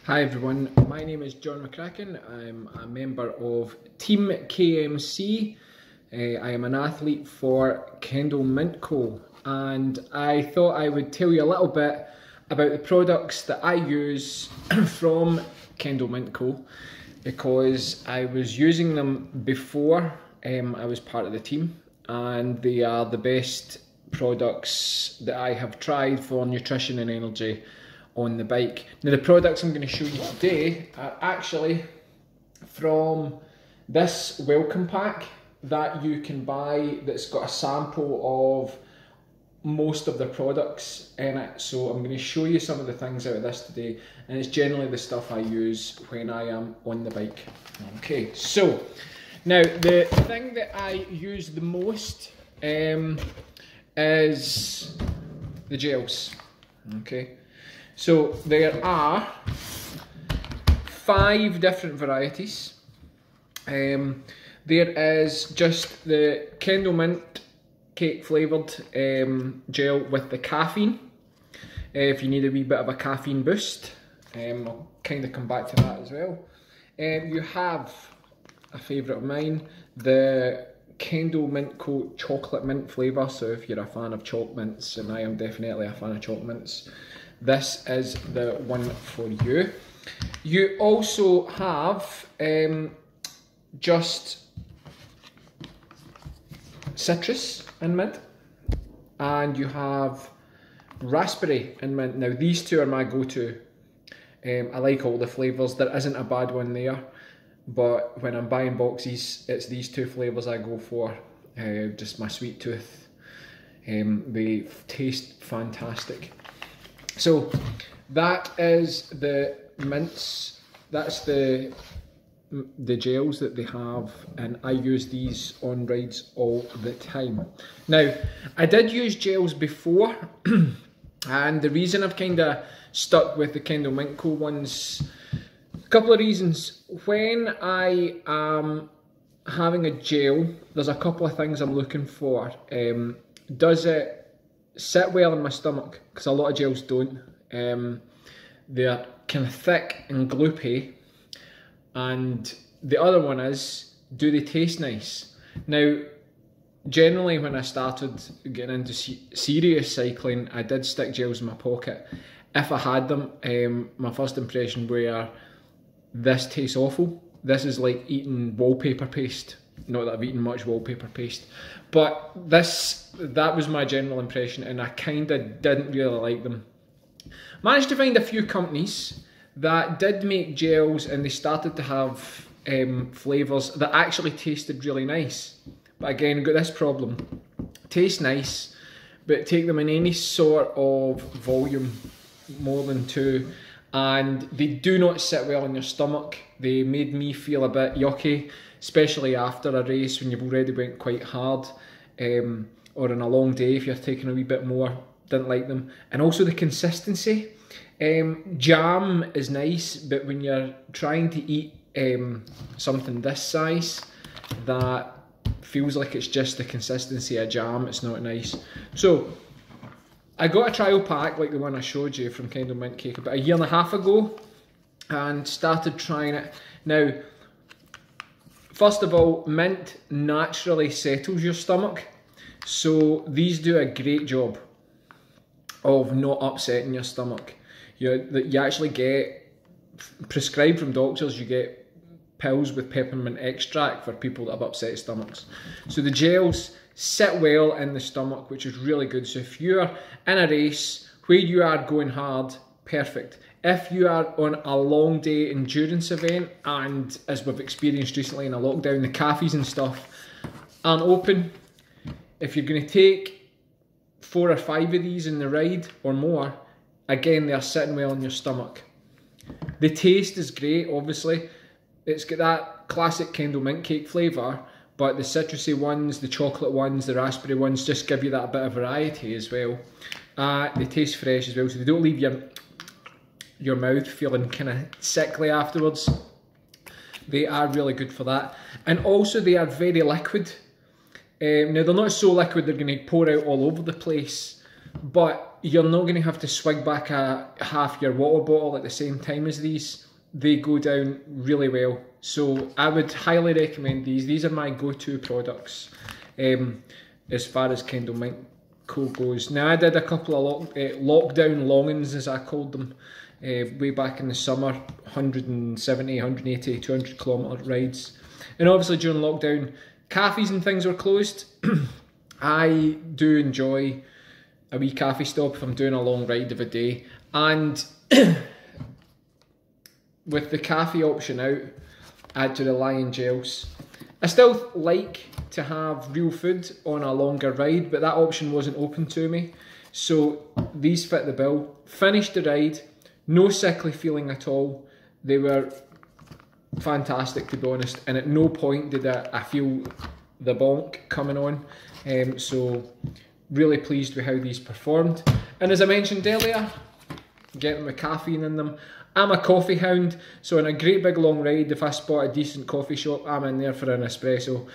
Hi everyone, my name is John McCracken. I'm a member of Team KMC. I am an athlete for Kendal Mintco, and I thought I would tell you a little bit about the products that I use from Kendal Mintco, because I was using them before I was part of the team, and they are the best products that I have tried for nutrition and energy on the bike. Now the products I'm going to show you today are actually from this welcome pack that you can buy, that's got a sample of most of the products in it. So I'm going to show you some of the things out of this today, and it's generally the stuff I use when I am on the bike. Okay, so now the thing that I use the most is the gels. Okay, so there are 5 different varieties. There is just the Kendal Mint cake flavoured gel with the caffeine, if you need a wee bit of a caffeine boost. I'll kind of come back to that as well. You have a favourite of mine, the Kendal Mintco chocolate mint flavour. So if you're a fan of chalk mints, and I am definitely a fan of chalk mints, this is the one for you. You also have just citrus and mint, and you have raspberry and mint. Now these two are my go-to. I like all the flavours, there isn't a bad one there, but when I'm buying boxes, it's these 2 flavours I go for. Just my sweet tooth. They taste fantastic. So that is the mints, that's the gels that they have, and I use these on rides all the time. Now I did use gels before and the reason I've kind of stuck with the Kendal Mintco ones, a couple of reasons. When I am having a gel, there's a couple of things I'm looking for. Does it sit well in my stomach? Because a lot of gels don't. They're kind of thick and gloopy. And the other one is, do they taste nice? Now, generally when I started getting into serious cycling, I did stick gels in my pocket. If I had them, my first impression were, this tastes awful. This is like eating wallpaper paste. Not that I've eaten much wallpaper paste, but that was my general impression, and I kind of didn't really like them. Managed to find a few companies that did make gels, and they started to have flavours that actually tasted really nice. But again, got this problem: taste nice, but take them in any sort of volume, more than 2, and they do not sit well in your stomach. They made me feel a bit yucky, especially after a race when you've already went quite hard, or on a long day if you're taking a wee bit more. Didn't like them. And also the consistency. Jam is nice, but when you're trying to eat something this size that feels like it's just the consistency of jam, it's not nice. So I got a trial pack like the one I showed you from Kendal Mintco about 1.5 years ago, and started trying it. Now, first of all, mint naturally settles your stomach, so these do a great job of not upsetting your stomach. You actually get, prescribed from doctors, you get pills with peppermint extract for people that have upset stomachs. So the gels sit well in the stomach, which is really good. So if you're in a race where you are going hard, perfect. If you are on a long day endurance event, and as we've experienced recently in a lockdown, the cafes and stuff aren't open, if you're going to take 4 or 5 of these in the ride or more, again, they are sitting well in your stomach. The taste is great, obviously. It's got that classic Kendal mint cake flavour, but the citrusy ones, the chocolate ones, the raspberry ones just give you that bit of variety as well. They taste fresh as well, so they don't leave your mouth feeling kind of sickly afterwards. They are really good for that. And also they are very liquid. Now they're not so liquid they're going to pour out all over the place, but you're not going to have to swig back a half your water bottle at the same time as these. They go down really well, so I would highly recommend these. These are my go-to products as far as Kendal Mintco goes. Now, I did a couple of lockdown longings, as I called them, way back in the summer, 170, 180, 200 kilometre rides. And obviously during lockdown, cafes and things were closed. I do enjoy a wee cafe stop if I'm doing a long ride of a day. And with the cafe option out, I had to rely on gels. I still like to have real food on a longer ride, but that option wasn't open to me. So these fit the bill. Finished the ride, no sickly feeling at all. They were fantastic, to be honest, and at no point did I feel the bonk coming on. So really pleased with how these performed. And as I mentioned earlier, get them with caffeine in them. I'm a coffee hound, so on a great big long ride, if I spot a decent coffee shop, I'm in there for an espresso.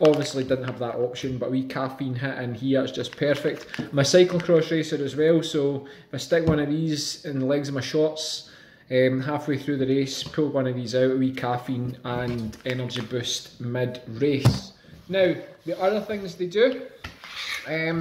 Obviously didn't have that option, but a wee caffeine hit in here is just perfect. I'm a cyclocross racer as well, so if I stick one of these in the legs of my shorts, halfway through the race, pull one of these out, a wee caffeine and energy boost mid-race. Now, the other things they do, now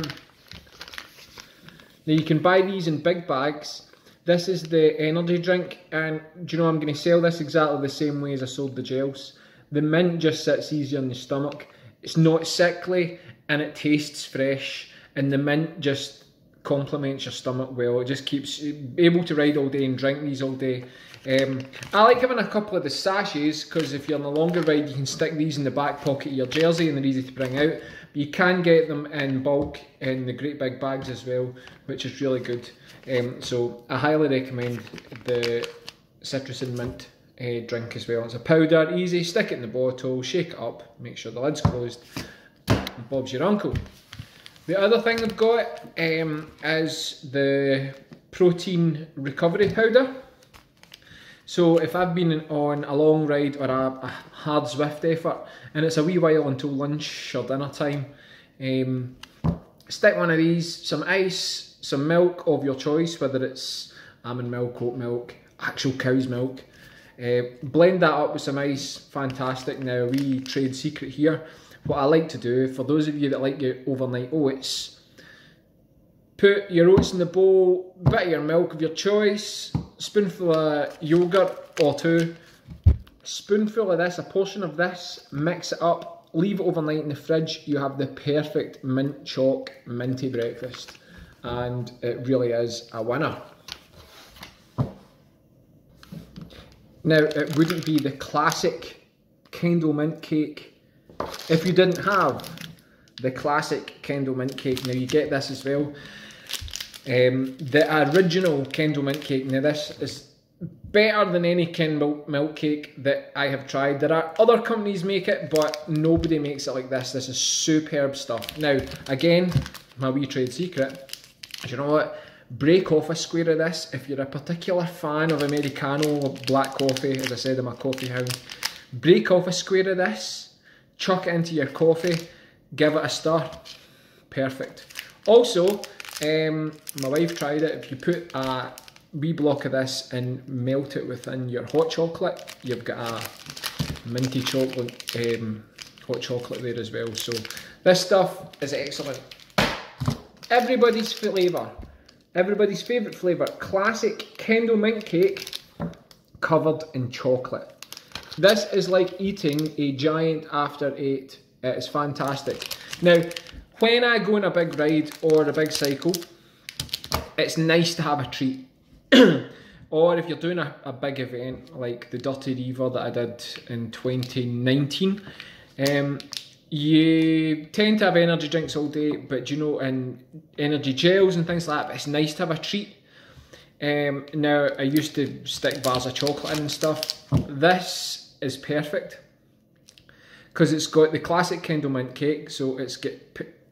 you can buy these in big bags. This is the energy drink, and do you know I'm going to sell this exactly the same way as I sold the gels. The mint just sits easier in the stomach. It's not sickly and it tastes fresh, and the mint just complements your stomach well. It just keeps you able to ride all day and drink these all day. I like having a couple of the sachets because if you're on a longer ride, you can stick these in the back pocket of your jersey and they're easy to bring out. But you can get them in bulk in the great big bags as well, which is really good. So I highly recommend the citrus and mint drink as well. It's a powder, easy, stick it in the bottle, shake it up, make sure the lid's closed, and Bob's your uncle. The other thing I've got is the protein recovery powder. So if I've been on a long ride or a hard Zwift effort and it's a wee while until lunch or dinner time, stick one of these, some ice, some milk of your choice, whether it's almond milk, oat milk, actual cow's milk. Blend that up with some ice, fantastic. Now a wee trade secret here. What I like to do, for those of you that like your overnight oats, put your oats in the bowl, bit of your milk of your choice, spoonful of yogurt or two, spoonful of this, a portion of this, mix it up, leave it overnight in the fridge. You have the perfect mint chalk minty breakfast, and it really is a winner. Now, it wouldn't be the classic Kendal mint cake if you didn't have the classic Kendal mint cake. Now you get this as well. The original Kendal mint cake, now this is better than any Kendal milk cake that I have tried. There are other companies make it, but nobody makes it like this. This is superb stuff. Now, again, my wee trade secret, do you know what? Break off a square of this. If you're a particular fan of Americano or black coffee, as I said, I'm a coffee hound. Break off a square of this, chuck it into your coffee, give it a stir. Perfect. Also, my wife tried it. If you put a wee block of this and melt it within your hot chocolate, you've got a minty chocolate, hot chocolate there as well. So this stuff is excellent. Everybody's flavour. Everybody's favourite flavour, classic Kendal mint cake covered in chocolate. This is like eating a giant after 8. It is fantastic. Now, when I go on a big ride or a big cycle, it's nice to have a treat. Or if you're doing a big event like the Dirty Reaver that I did in 2019, you tend to have energy drinks all day, but you know, and energy gels and things like that, but it's nice to have a treat. Now, I used to stick bars of chocolate in and stuff. This is perfect because it's got the classic Kendal mint cake, so it's got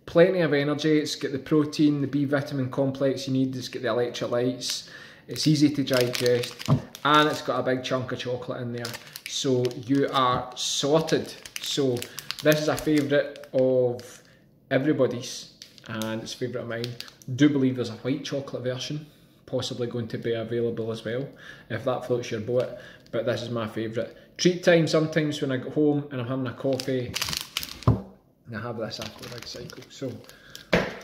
plenty of energy, it's got the protein, the B vitamin complex you need, it's got the electrolytes, it's easy to digest, and it's got a big chunk of chocolate in there. So you are sorted. So this is a favourite of everybody's. and it's a favourite of mine. Do believe there's a white chocolate version possibly going to be available as well, if that floats your boat, but this is my favourite. Treat time sometimes when I get home and I'm having a coffee, and I have this after the big cycle, so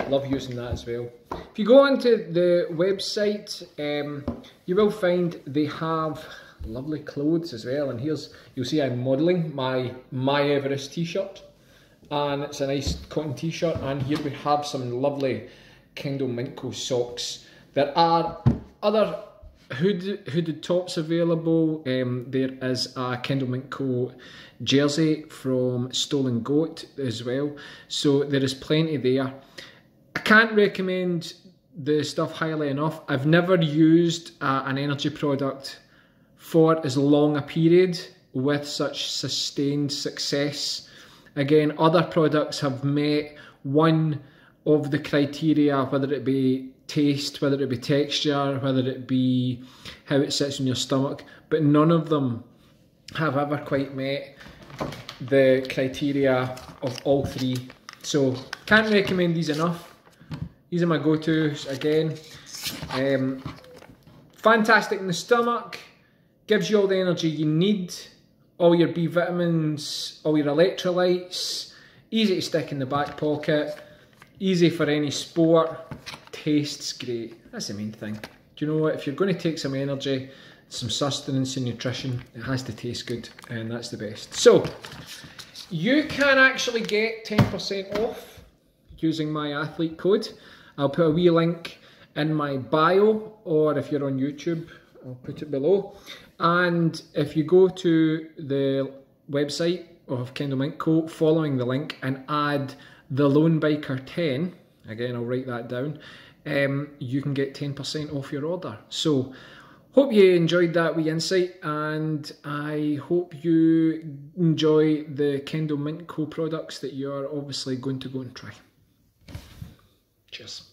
love using that as well. If you go onto the website, you will find they have lovely clothes as well, and here's, you'll see I'm modelling my Everest t-shirt, and it's a nice cotton t-shirt, and here we have some lovely Kendal Mintco socks. There are other hooded tops available. There is a Kendal Mintco jersey from Stolen Goat as well, so there is plenty there. I can't recommend the stuff highly enough. I've never used an energy product for as long a period with such sustained success. Again, other products have met one of the criteria, whether it be taste, whether it be texture, whether it be how it sits in your stomach, but none of them have ever quite met the criteria of all three. So can't recommend these enough. These are my go-tos again. Fantastic in the stomach, gives you all the energy you need, all your B vitamins, all your electrolytes, easy to stick in the back pocket, easy for any sport, tastes great. That's the main thing. Do you know what? If you're going to take some energy, some sustenance and nutrition, it has to taste good, and that's the best. So, you can actually get 10% off using my athlete code. I'll put a wee link in my bio, or if you're on YouTube, I'll put it below. And if you go to the website of Kendal Mintco, following the link, and add the Lone Biker 10, again I'll write that down, you can get 10% off your order. So hope you enjoyed that wee insight, and I hope you enjoy the Kendal Mintco products that you're obviously going to go and try. Cheers.